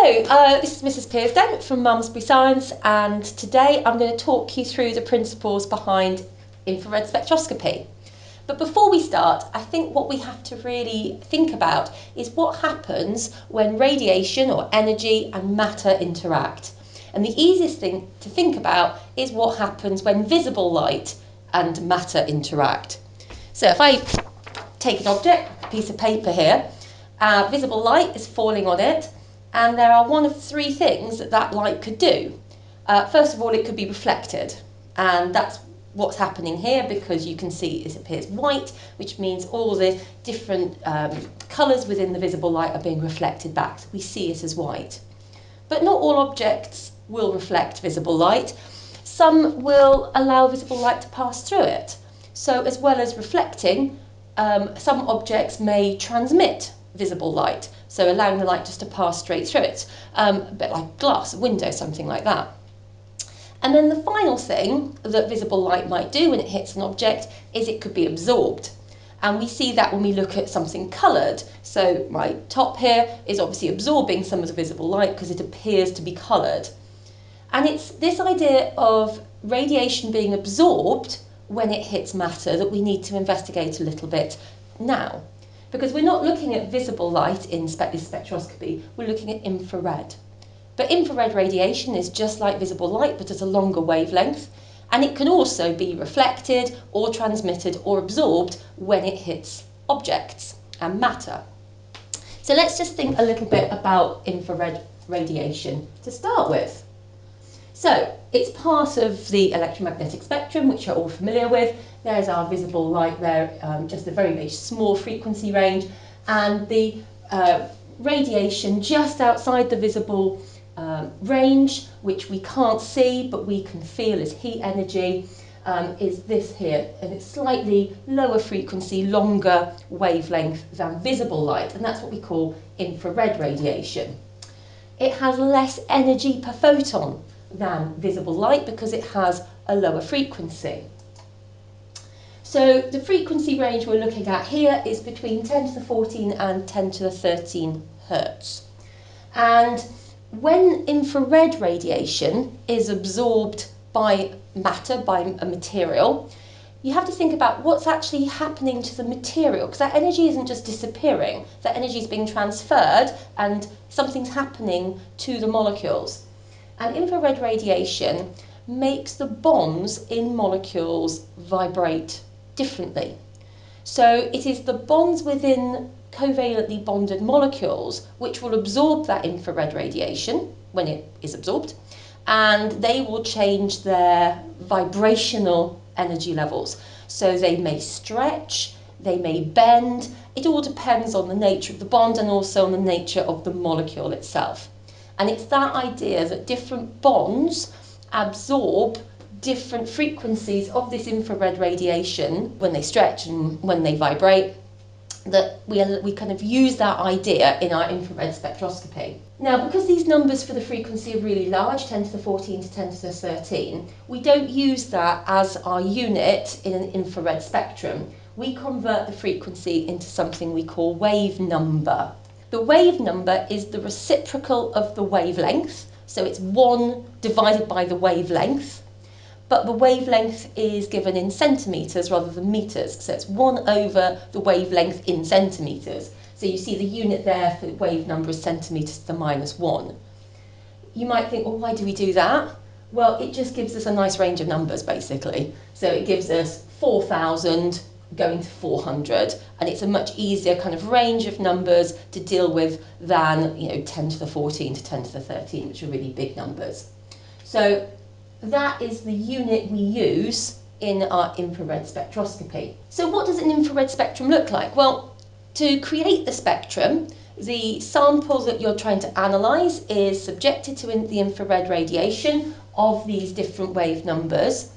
This is Mrs. Peers-Dent from Malmesbury Science, and today I'm going to talk you through the principles behind infrared spectroscopy. But before we start, I think what we have to really think about is what happens when radiation or energy and matter interact. And the easiest thing to think about is what happens when visible light and matter interact. So if I take an object, a piece of paper here, visible light is falling on it, and there are one of three things that light could do. First of all, it could be reflected, and that's what's happening here, because you can see it appears white, which means all the different colours within the visible light are being reflected back, so we see it as white. But not all objects will reflect visible light. Some will allow visible light to pass through it. So as well as reflecting, some objects may transmit visible light, so allowing the light just to pass straight through it, a bit like glass, a window, something like that. And then the final thing that visible light might do when it hits an object is it could be absorbed. And we see that when we look at something coloured. So my top here is obviously absorbing some of the visible light because it appears to be coloured. And it's this idea of radiation being absorbed when it hits matter that we need to investigate a little bit now. Because we're not looking at visible light in spectroscopy, we're looking at infrared. But infrared radiation is just like visible light, but at a longer wavelength, and it can also be reflected or transmitted or absorbed when it hits objects and matter. So let's just think a little bit about infrared radiation to start with. So it's part of the electromagnetic spectrum, which you're all familiar with. There's our visible light there, just a very, very small frequency range, and the radiation just outside the visible range, which we can't see but we can feel as heat energy, is this here, and it's slightly lower frequency, longer wavelength than visible light, and that's what we call infrared radiation. It has less energy per photon than visible light because it has a lower frequency. So the frequency range we're looking at here is between 10 to the 14 and 10 to the 13 hertz. And when infrared radiation is absorbed by matter, by a material, you have to think about what's actually happening to the material, because that energy isn't just disappearing, that energy is being transferred and something's happening to the molecules. And infrared radiation makes the bonds in molecules vibrate differently. So it is the bonds within covalently bonded molecules which will absorb that infrared radiation when it is absorbed, and they will change their vibrational energy levels. So they may stretch, they may bend, it all depends on the nature of the bond and also on the nature of the molecule itself. And it's that idea that different bonds absorb different frequencies of this infrared radiation when they stretch and when they vibrate, that we kind of use that idea in our infrared spectroscopy. Now, because these numbers for the frequency are really large, 10 to the 14 to 10 to the 13, we don't use that as our unit in an infrared spectrum. We convert the frequency into something we call wave number. The wave number is the reciprocal of the wavelength, so it's 1 divided by the wavelength, but the wavelength is given in centimetres rather than metres, so it's 1 over the wavelength in centimetres. So you see the unit there for the wave number is centimetres to the -1. You might think, well, why do we do that? Well, it just gives us a nice range of numbers, basically. So it gives us 4,000 going to 400, and it's a much easier kind of range of numbers to deal with than 10 to the 14 to 10 to the 13, which are really big numbers. So that is the unit we use in our infrared spectroscopy. So what does an infrared spectrum look like? Well, to create the spectrum, the sample that you're trying to analyse is subjected to the infrared radiation of these different wave numbers,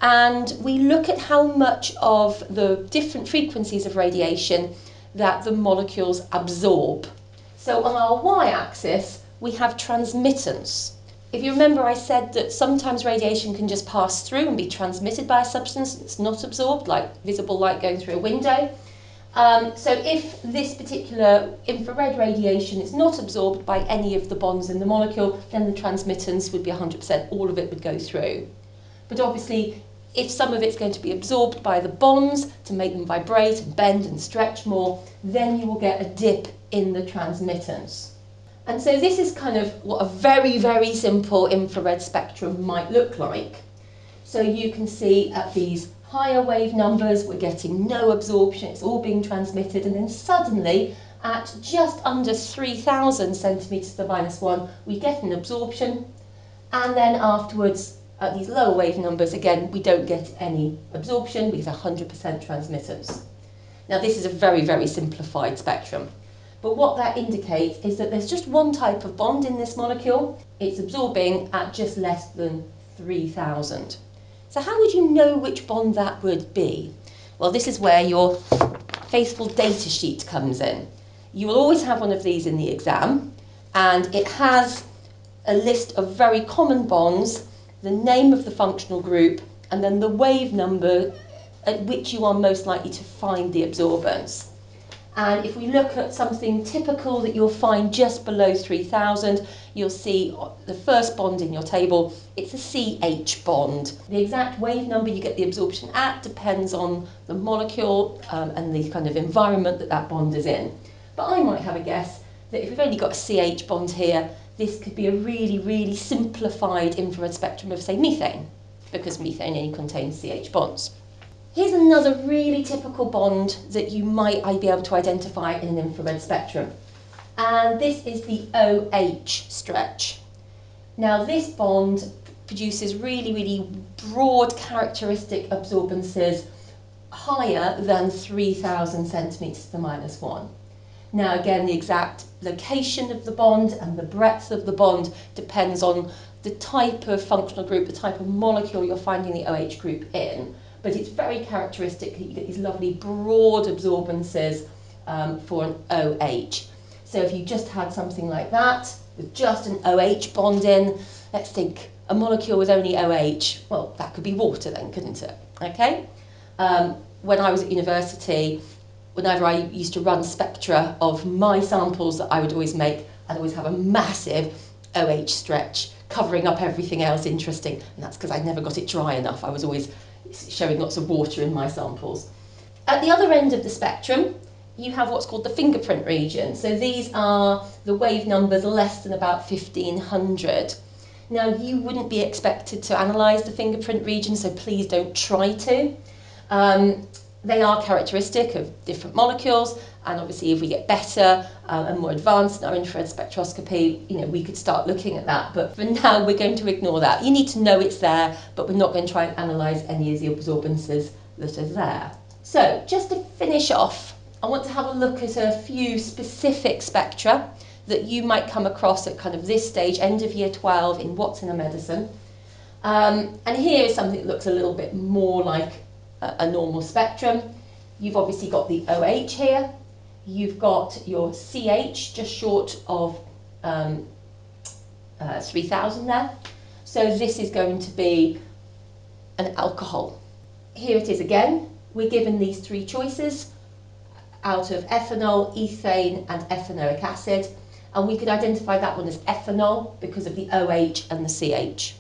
and we look at how much of the different frequencies of radiation that the molecules absorb. So on our y-axis, we have transmittance. If you remember, I said that sometimes radiation can just pass through and be transmitted by a substance that's not absorbed, like visible light going through a window. So if this particular infrared radiation is not absorbed by any of the bonds in the molecule, then the transmittance would be 100%, all of it would go through. But obviously, if some of it's going to be absorbed by the bonds to make them vibrate and bend and stretch more, then you will get a dip in the transmittance. And so this is kind of what a very, very simple infrared spectrum might look like. So you can see at these higher wave numbers, we're getting no absorption, it's all being transmitted, and then suddenly at just under 3,000 centimetres to the -1, we get an absorption, and then afterwards, at these lower wave numbers, again, we don't get any absorption, we get 100% transmittance. Now this is a very, very simplified spectrum, but what that indicates is that there's just one type of bond in this molecule, it's absorbing at just less than 3,000. So how would you know which bond that would be? Well, this is where your faithful data sheet comes in. You will always have one of these in the exam, and it has a list of very common bonds, the name of the functional group, and then the wave number at which you are most likely to find the absorbance. And if we look at something typical that you'll find just below 3,000, you'll see the first bond in your table, it's a CH bond. The exact wave number you get the absorption at depends on the molecule and the kind of environment that that bond is in. But I might have a guess that if we've only got a CH bond here, this could be a really, really simplified infrared spectrum of, say, methane, because methane only contains CH bonds. Here's another really typical bond that you might be able to identify in an infrared spectrum. And this is the OH stretch. Now this bond produces really, really broad characteristic absorbances higher than 3,000 centimetres to the -1. Now again, the exact location of the bond and the breadth of the bond depends on the type of functional group, the type of molecule you're finding the OH group in. But it's very characteristic that you get these lovely broad absorbances for an OH. So if you just had something like that, with just an OH bond in, let's think a molecule with only OH, well, that could be water then, couldn't it? Okay? When I was at university, whenever I used to run spectra of my samples that I would always make, I'd always have a massive OH stretch covering up everything else interesting, and that's because I never got it dry enough. I was always showing lots of water in my samples. At the other end of the spectrum, you have what's called the fingerprint region. So these are the wave numbers less than about 1,500. Now you wouldn't be expected to analyse the fingerprint region, so please don't try to. They are characteristic of different molecules, and obviously if we get better and more advanced in our infrared spectroscopy, we could start looking at that, but for now we're going to ignore that. You need to know it's there, but we're not going to try and analyse any of the absorbances that are there. So just to finish off, I want to have a look at a few specific spectra that you might come across at kind of this stage, end of year 12 in What's in a Medicine. And here is something that looks a little bit more like a normal spectrum. You've obviously got the OH here, you've got your CH just short of 3,000 there. So this is going to be an alcohol. Here it is again. We're given these three choices out of ethanol, ethane and ethanoic acid, and we could identify that one as ethanol because of the OH and the CH.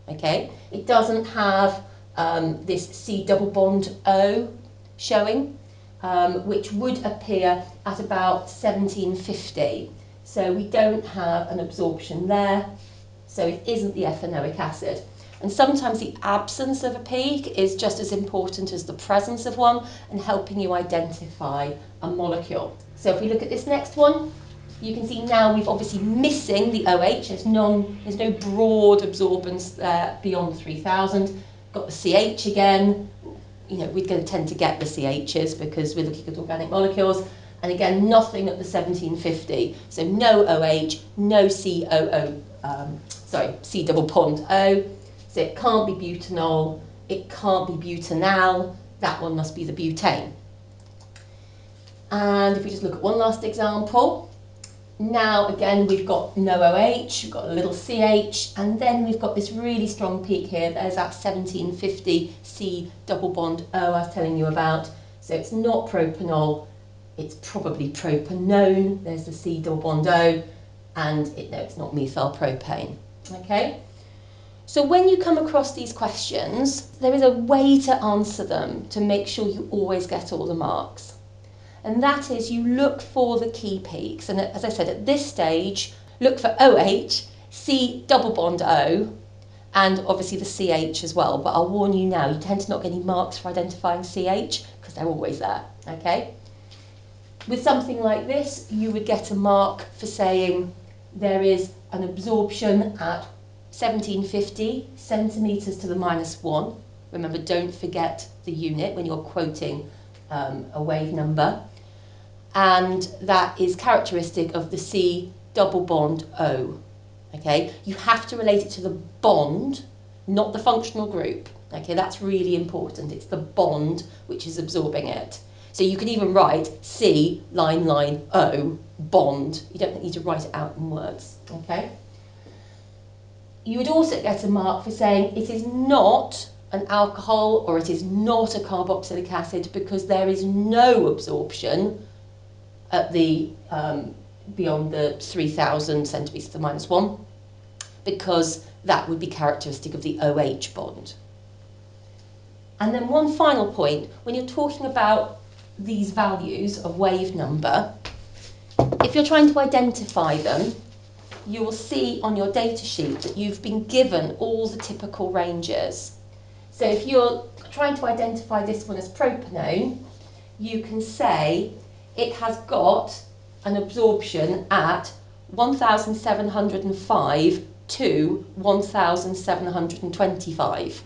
Okay, it doesn't have this C double bond O showing, which would appear at about 1750. So we don't have an absorption there, so it isn't the ethanoic acid. And sometimes the absence of a peak is just as important as the presence of one and helping you identify a molecule. So if we look at this next one, you can see now we've obviously missing the OH, there's no broad absorbance there beyond 3,000. Got the CH again, we're going to tend to get the CHs because we're looking at organic molecules, and again nothing at the 1750, so no OH, no C double bond O, so it can't be butanol, it can't be butanal, that one must be the butane. And if we just look at one last example, now again we've got no OH, we've got a little CH, and then we've got this really strong peak here. There's that 1750 C double bond O I was telling you about. So it's not propanol, it's probably propanone, there's the C double bond O, and no, it's not methyl propane. Okay? So when you come across these questions, there is a way to answer them to make sure you always get all the marks. And that is, you look for the key peaks. And as I said, at this stage, look for OH, C double bond O, and obviously the CH as well. But I'll warn you now, you tend to not get any marks for identifying CH because they're always there, okay? With something like this, you would get a mark for saying there is an absorption at 1750 centimetres to the -1. Remember, don't forget the unit when you're quoting a wave number. And that is characteristic of the C double bond O. Okay, you have to relate it to the bond, not the functional group. Okay, that's really important. It's the bond which is absorbing it. So you can even write C line O bond. You don't need to write it out in words. Okay. You would also get a mark for saying it is not an alcohol or it is not a carboxylic acid because there is no absorption at the beyond the 3000 centimetres to the -1, because that would be characteristic of the OH bond. And then one final point, when you're talking about these values of wave number, if you're trying to identify them, you will see on your data sheet that you've been given all the typical ranges. So if you're trying to identify this one as propanone, you can say it has got an absorption at 1705 to 1725,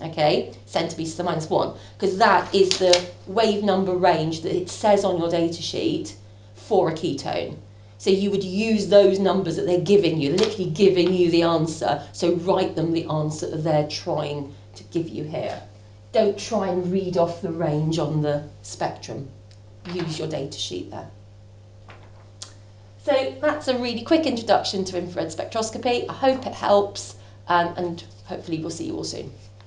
okay, centimetres to the -1, because that is the wave number range that it says on your data sheet for a ketone. So you would use those numbers that they're giving you, literally giving you the answer, so write them the answer that they're trying to give you here. Don't try and read off the range on the spectrum. Use your data sheet there. So that's a really quick introduction to infrared spectroscopy. I hope it helps, and hopefully we'll see you all soon.